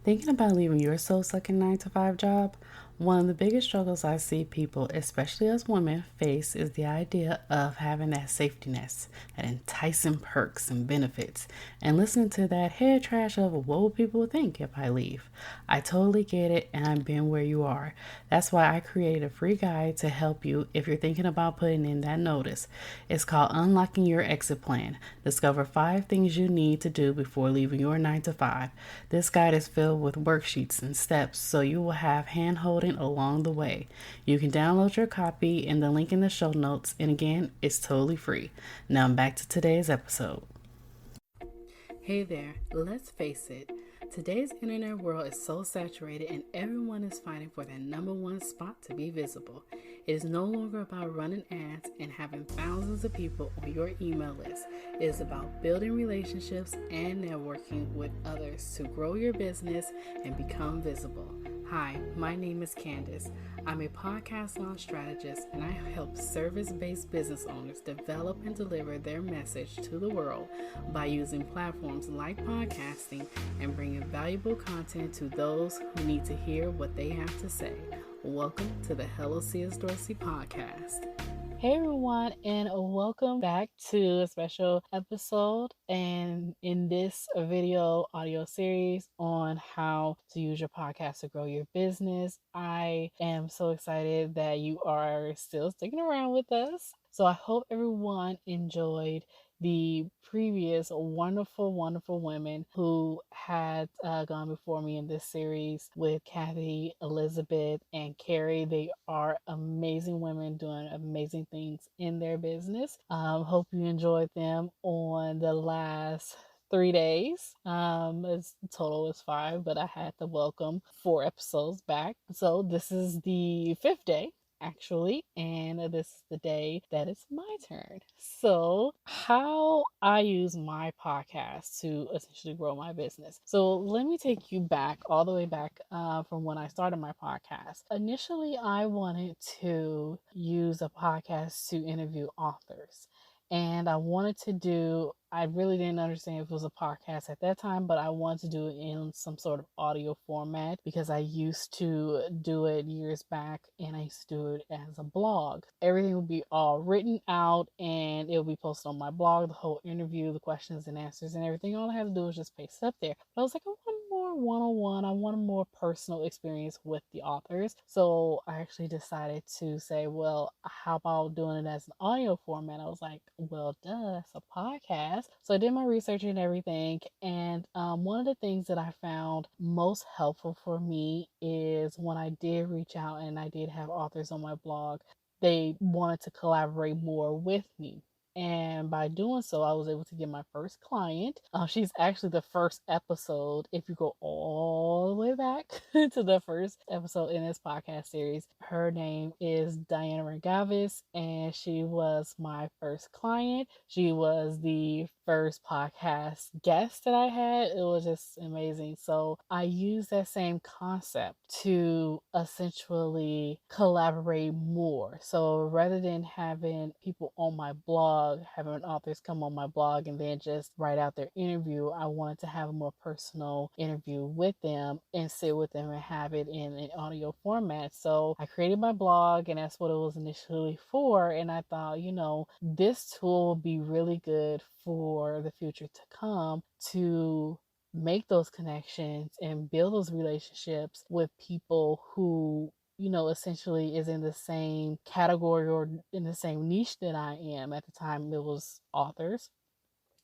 Thinking about leaving your soul-sucking 9-to-5 job? One of the biggest struggles I see people, especially as women, face is the idea of having that safety net, that enticing perks and benefits, and listening to that head trash of what will people think if I leave. I totally get it, and I've been where you are. That's why I created a free guide to help you if you're thinking about putting in that notice. It's called Unlocking Your Exit Plan. Discover 5 things you need to do before leaving your 9-to-5. This guide is filled with worksheets and steps, so you will have hand-holding along the way. You can download your copy in the link in the show notes, and again, it's totally free. Now back to today's episode. Hey there, let's face it. Today's internet world is so saturated and everyone is fighting for that number one spot to be visible. It is no longer about running ads and having thousands of people on your email list. It is about building relationships and networking with others to grow your business and become visible. Hi, my name is Candice. I'm a podcast launch strategist and I help service-based business owners develop and deliver their message to the world by using platforms like podcasting and bringing valuable content to those who need to hear what they have to say. Welcome to the CS Dorsey Podcast. Hey everyone, and welcome back to a special episode and in this video audio series on how to use your podcast to grow your business. I am so excited that you are still sticking around with us. So I hope everyone enjoyed the previous wonderful women who had gone before me in this series with Kathy, Elizabeth, and Carrie. They are amazing women doing amazing things in their business. Hope you enjoyed them on the last 3 days. It's total is 5, but I had to welcome 4 episodes back. So this is the 5th day, actually, and this is the day that it's my turn. So how I use my podcast to essentially grow my business. So let me take you back, all the way back from when I started my podcast. Initially, I wanted to use a podcast to interview authors. And I really didn't understand if it was a podcast at that time, but I wanted to do it in some sort of audio format because I used to do it years back and I used to do it as a blog. Everything would be all written out and it would be posted on my blog, the whole interview, the questions and answers and everything. All I had to do was just paste it up there. But I was like, I want more one-on-one. I want a more personal experience with the authors. So I actually decided to say, well, how about doing it as an audio format? I was like, well, duh, it's a podcast. So I did my research and everything. And one of the things that I found most helpful for me is when I did reach out and I did have authors on my blog, they wanted to collaborate more with me. And by doing so, I was able to get my first client. She's actually the first episode. If you go all the way back to the first episode in this podcast series, her name is Diana Regavis, and she was my first client. She was the first podcast guest that I had. It was just amazing. So I used that same concept to essentially collaborate more. So rather than having people on my blog, having authors come on my blog and then just write out their interview, I wanted to have a more personal interview with them and sit with them and have it in an audio format. So I created my blog and that's what it was initially for. And I thought, this tool will be really good for the future to come to make those connections and build those relationships with people who essentially is in the same category or in the same niche that I am. At the time, it was authors.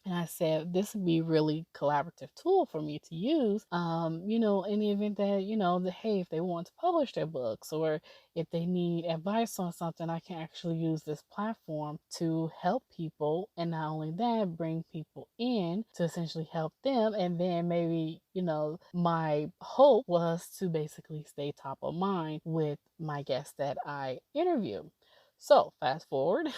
And I said, this would be a really collaborative tool for me to use, in the event that, hey, if they want to publish their books or if they need advice on something, I can actually use this platform to help people. And not only that, bring people in to essentially help them. And then maybe, my hope was to basically stay top of mind with my guests that I interview. So fast forward,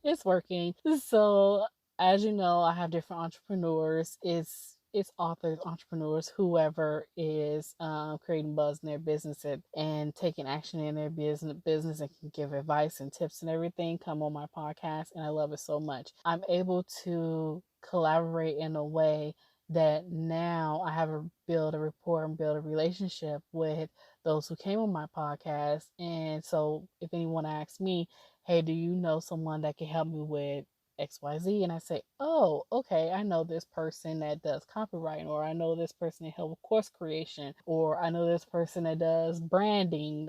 it's working. So as you know, I have different entrepreneurs. It's authors, entrepreneurs, whoever is creating buzz in their business and taking action in their business and can give advice and tips and everything come on my podcast. And I love it so much. I'm able to collaborate in a way that now I have build a rapport and build a relationship with those who came on my podcast. And so if anyone asks me, hey, do you know someone that can help me with XYZ? And I say, oh, okay, I know this person that does copywriting, or I know this person that helps with course creation, or I know this person that does branding.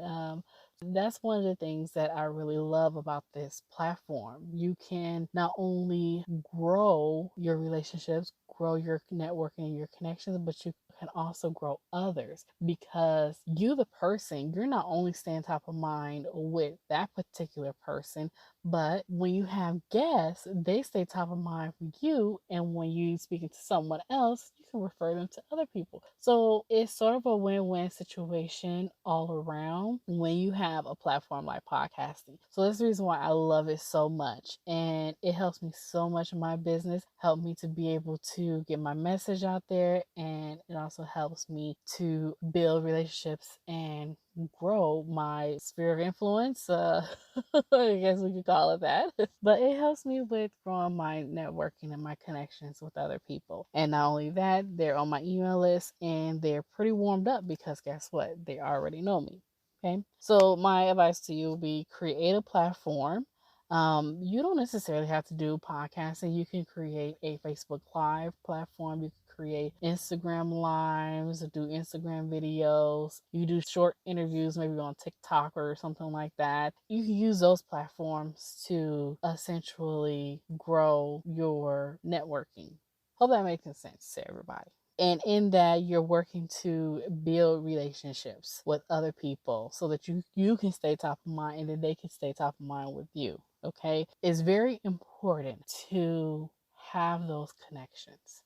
That's one of the things that I really love about this platform. You can not only grow your relationships, grow your networking and your connections, but you can also grow others, because you, the person, you're not only staying top of mind with that particular person, but when you have guests, they stay top of mind for you. And when you speaking to someone else, you can refer them to other people. So it's sort of a win-win situation all around when you have a platform like podcasting. So that's the reason why I love it so much. And it helps me so much in my business, helped me to be able to get my message out there. And it also helps me to build relationships and grow my sphere of influence. I guess we could call it that. But it helps me with growing my networking and my connections with other people. And not only that, they're on my email list and they're pretty warmed up because guess what? They already know me. Okay. So my advice to you would be create a platform. You don't necessarily have to do podcasting. You can create a Facebook Live platform. You can create Instagram lives, do Instagram videos. You do short interviews, maybe on TikTok or something like that. You can use those platforms to essentially grow your networking. Hope that makes sense to everybody. And in that, you're working to build relationships with other people so that you can stay top of mind and then they can stay top of mind with you. Okay. It's very important to have those connections.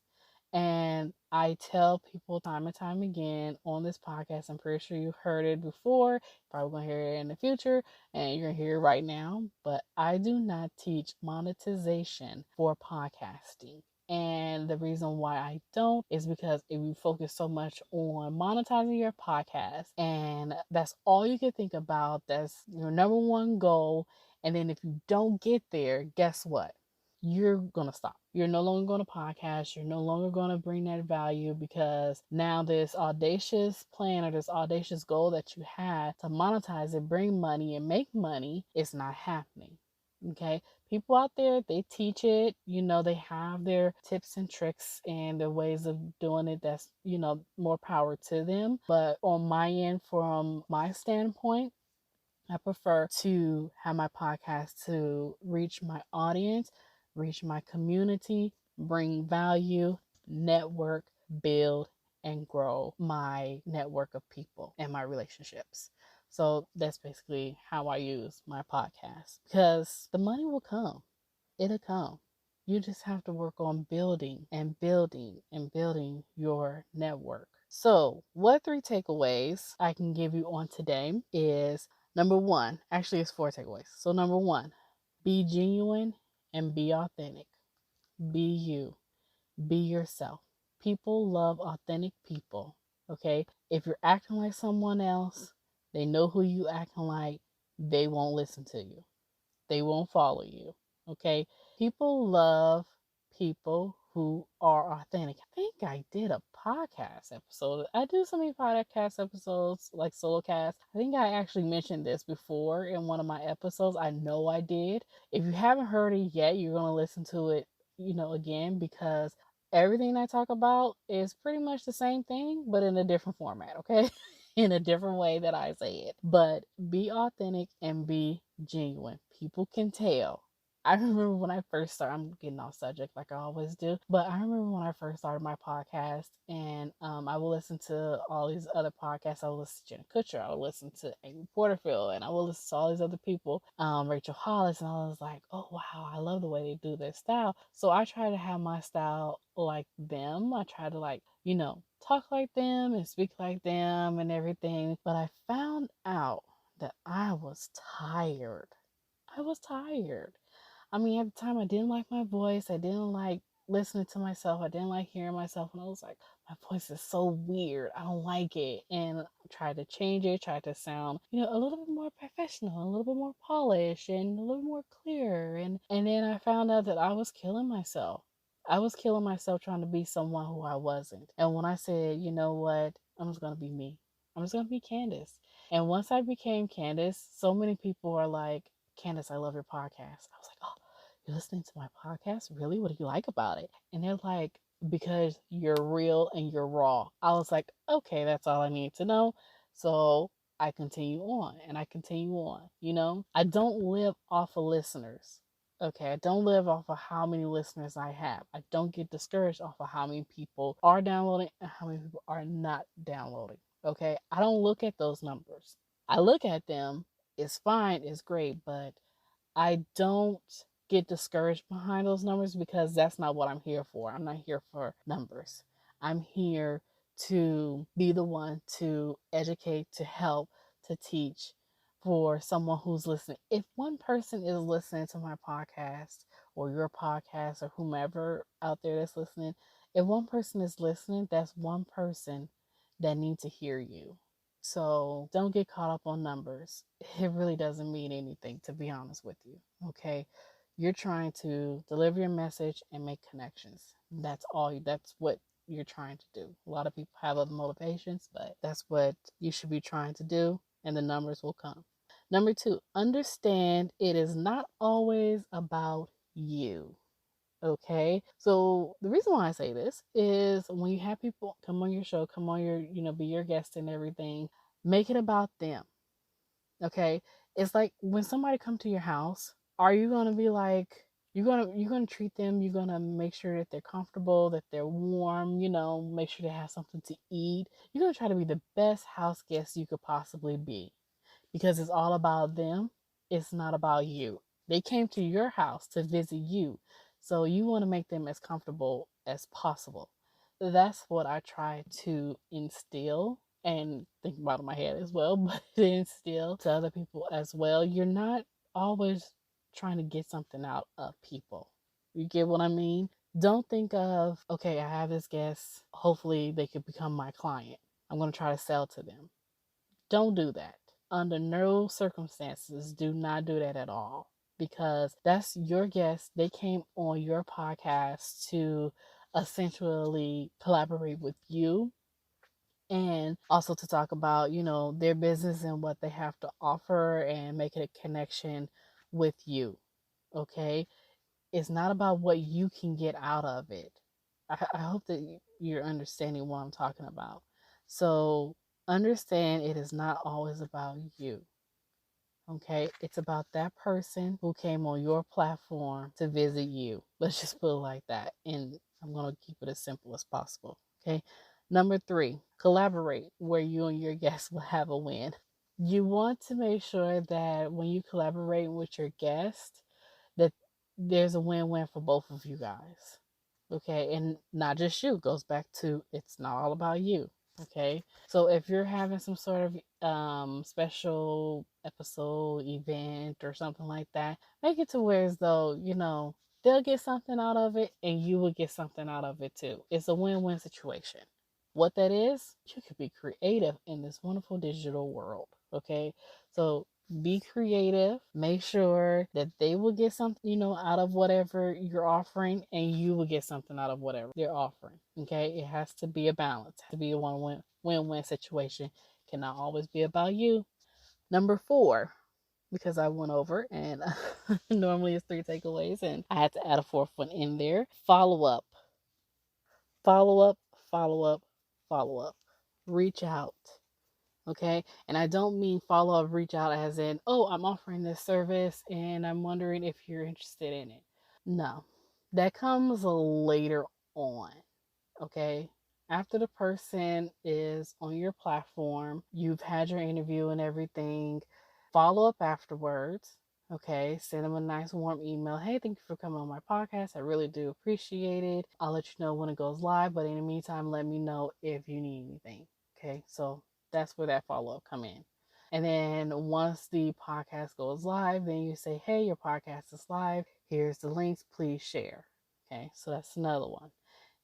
And I tell people time and time again on this podcast, I'm pretty sure you've heard it before, probably going to hear it in the future, and you're going to hear it right now. But I do not teach monetization for podcasting. And the reason why I don't is because if you focus so much on monetizing your podcast and that's all you can think about, that's your number one goal. And then if you don't get there, guess what? You're going to stop. You're no longer going to podcast. You're no longer going to bring that value because now this audacious plan or this audacious goal that you had to monetize it, bring money and make money is not happening. Okay. People out there, they teach it, they have their tips and tricks and their ways of doing it. That's, more power to them. But on my end, from my standpoint, I prefer to have my podcast to reach my audience, reach my community, bring value, network, build, and grow my network of people and my relationships. So that's basically how I use my podcast because the money will come. It'll come. You just have to work on building and building and building your network. So, what 3 takeaways I can give you on today is number 1, actually, it's 4 takeaways. So, number 1, be genuine and be authentic. Be you, be yourself. People love authentic people. Okay. If you're acting like someone else, they know who you acting like, they won't listen to you. They won't follow you. Okay. People love people who are authentic. I think I did a podcast episode. I do so many podcast episodes, like solo cast. I think I actually mentioned this before in one of my episodes. I know I did. If you haven't heard it yet, you're going to listen to it, again, because everything I talk about is pretty much the same thing, but in a different format. Okay. In a different way that I say it. But be authentic and be genuine. People can tell. I remember when I first started, I'm getting off subject like I always do, but I remember when I first started my podcast and I would listen to all these other podcasts. I would listen to Jenna Kutcher, I would listen to Amy Porterfield, and I would listen to all these other people, Rachel Hollis, and I was like, oh wow, I love the way they do their style. So I try to have my style like them. I try to talk like them and speak like them and everything. But I found out that I was tired. I was tired. I mean, at the time, I didn't like my voice. I didn't like listening to myself. I didn't like hearing myself. And I was like, my voice is so weird. I don't like it. And I tried to change it, tried to sound, a little bit more professional, a little bit more polished, and a little more clear. And then I found out that I was killing myself. I was killing myself trying to be someone who I wasn't. And when I said, you know what, I'm just going to be me. I'm just going to be Candice. And once I became Candice, so many people are like, Candice, I love your podcast. I was like, oh, you're listening to my podcast? Really? What do you like about it? And they're like, because you're real and you're raw. I was like, okay, that's all I need to know. So I continue on and I continue on. I don't live off of listeners. Okay, I don't live off of how many listeners I have. I don't get discouraged off of how many people are downloading and how many people are not downloading. Okay, I don't look at those numbers. I look at them, it's fine, it's great, but I don't get discouraged behind those numbers because that's not what I'm here for. I'm not here for numbers. I'm here to be the one to educate, to help, to teach for someone who's listening. If one person is listening to my podcast or your podcast or whomever out there that's listening, if one person is listening, that's one person that needs to hear you. So don't get caught up on numbers. It really doesn't mean anything, to be honest with you. Okay. You're trying to deliver your message and make connections. That's what you're trying to do. A lot of people have other motivations, but that's what you should be trying to do, and the numbers will come. Number 2, understand it is not always about you. Okay. So the reason why I say this is when you have people come on your show, come on your, be your guest and everything, make it about them. Okay. It's like when somebody come to your house, are you going to be like, you're going to treat them, you're going to make sure that they're comfortable, that they're warm, make sure they have something to eat. You're going to try to be the best house guest you could possibly be because it's all about them. It's not about you. They came to your house to visit you. So you want to make them as comfortable as possible. That's what I try to instill and think about in my head as well, but instill to other people as well. You're not always trying to get something out of people. You get what I mean? Don't think of, okay, I have this guest. Hopefully they could become my client. I'm going to try to sell to them. Don't do that. Under no circumstances, do not do that at all. Because that's your guest. They came on your podcast to essentially collaborate with you and also to talk about, their business and what they have to offer and make it a connection with you. Okay? It's not about what you can get out of it. I hope that you're understanding what I'm talking about. So understand it is not always about you. Okay, it's about that person who came on your platform to visit you. Let's just put it like that. And I'm going to keep it as simple as possible. Okay, number 3, collaborate where you and your guests will have a win. You want to make sure that when you collaborate with your guest, that there's a win-win for both of you guys. Okay, and not just you. It goes back to it's not all about you. Okay, so if you're having some sort of special episode, event, or something like that, make it to where as though they'll get something out of it, and you will get something out of it too. It's a win-win situation. What that is, you can be creative in this wonderful digital world. Okay, so be creative, make sure that they will get something, out of whatever you're offering, and you will get something out of whatever they're offering. Okay, it has to be a balance, it has to be a win-win situation. It cannot always be about you. Number 4, because I went over and normally it's 3 takeaways and I had to add a 4th one in there. Follow up. Follow up, follow up, follow up. Reach out. Okay. And I don't mean follow up, reach out as in, oh, I'm offering this service and I'm wondering if you're interested in it. No, that comes later on. Okay. After the person is on your platform, you've had your interview and everything, follow up afterwards. Okay, send them a nice warm email. Hey, thank you for coming on my podcast. I really do appreciate it. I'll let you know when it goes live, but in the meantime, let me know if you need anything. Okay, so that's where that follow-up come in. And then once the podcast goes live, then you say, hey, your podcast is live. Here's the links. Please share. Okay, so that's another one.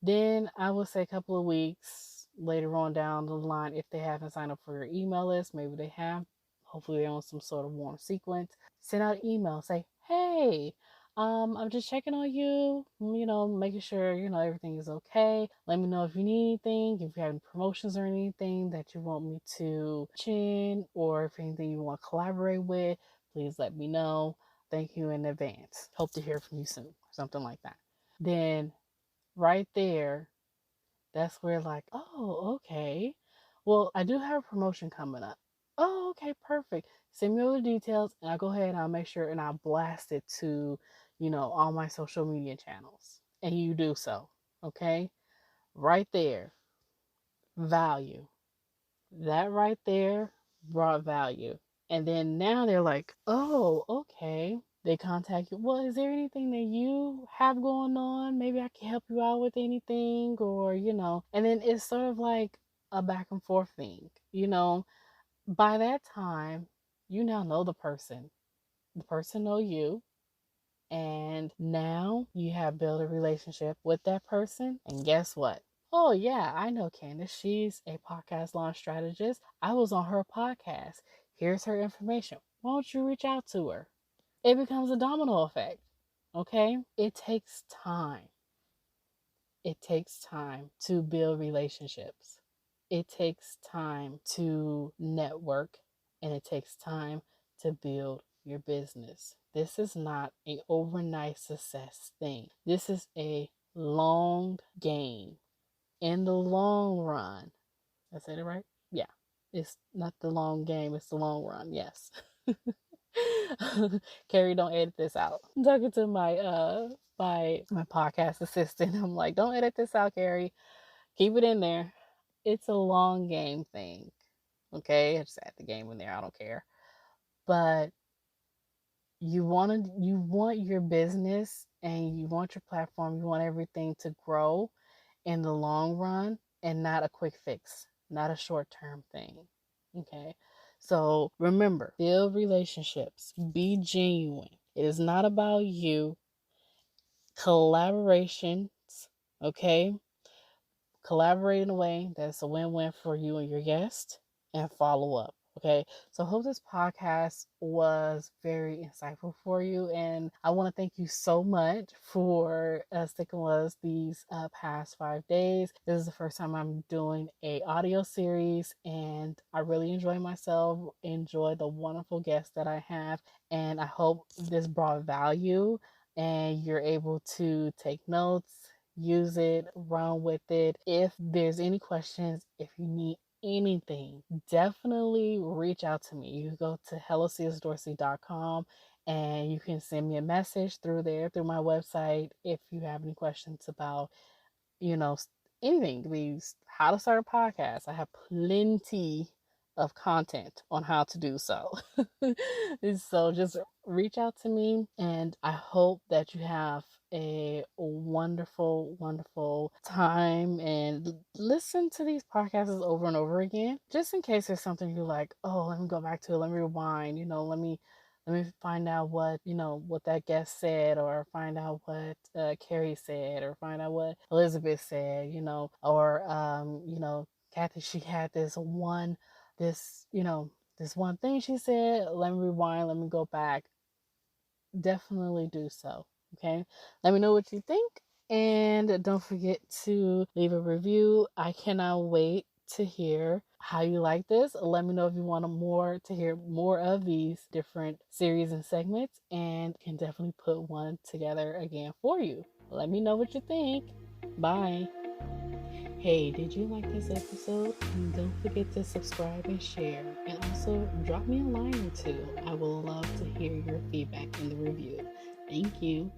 Then I would say a couple of weeks later on down the line, if they haven't signed up for your email list, maybe they have. Hopefully they're on some sort of warm sequence. Send out an email. Say, hey, I'm just checking on you, making sure, everything is okay. Let me know if you need anything, if you have any promotions or anything that you want me to mention, or if anything you want to collaborate with, please let me know. Thank you in advance. Hope to hear from you soon, or something like that. Then right there, that's where like, oh, okay. Well, I do have a promotion coming up. Oh, okay, perfect. Send me all the details and I'll go ahead and I'll make sure and I'll blast it to, all my social media channels. And you do so. Okay? Right there. Value. That right there brought value. And then now they're like, oh, okay. They contact you. Well, is there anything that you have going on? Maybe I can help you out with anything, or, and then it's sort of like a back and forth thing. By that time, you now know the person. The person know you. And now you have built a relationship with that person. And guess what? Oh, yeah, I know Candice. She's a podcast launch strategist. I was on her podcast. Here's her information. Why don't you reach out to her? It becomes a domino effect. Okay? It takes time. It takes time to build relationships. It takes time to network, and it takes time to build your business. This is not an overnight success thing. This is a long game. In the long run, I said it right? Yeah. It's not the long game, it's the long run. Yes. Carrie, don't edit this out. I'm talking to my podcast assistant. I'm like, don't edit this out, Carrie. Keep it in there. It's a long game thing. Okay? I just add the game in there. I don't care. But you want your business and you want your platform, you want everything to grow in the long run and not a quick fix, not a short-term thing. Okay? So remember, build relationships, be genuine. It is not about you. Collaborations, okay? Collaborate in a way that's a win-win for you and your guest, and follow up. Okay, so I hope this podcast was very insightful for you, and I want to thank you so much for sticking with us these past 5 days. This is the first time I'm doing a audio series, and I really enjoy myself, enjoy the wonderful guests that I have, and I hope this brought value and you're able to take notes, use it, run with it. If there's any questions, if you need anything, definitely reach out to me. You can go to hellocsdorsey.com and you can send me a message through there, through my website, if you have any questions about, anything. Please, how to start a podcast. I have plenty of content on how to do so. So just reach out to me, and I hope that you have a wonderful, wonderful time and listen to these podcasts over and over again, just in case there's something you're like, oh, let me go back to it, let me rewind, let me find out what that guest said, or find out what Carrie said, or find out what Elizabeth said, or Kathy, she had this one thing she said. Let me rewind, let me go back. Definitely do so. Okay, let me know what you think, and don't forget to leave a review. I cannot wait to hear how you like this. Let me know if you want to hear more of these different series and segments, and can definitely put one together again for you. Let me know what you think. Bye. Hey, did you like this episode? And don't forget to subscribe and share. And also drop me a line or two. I would love to hear your feedback in the review. Thank you.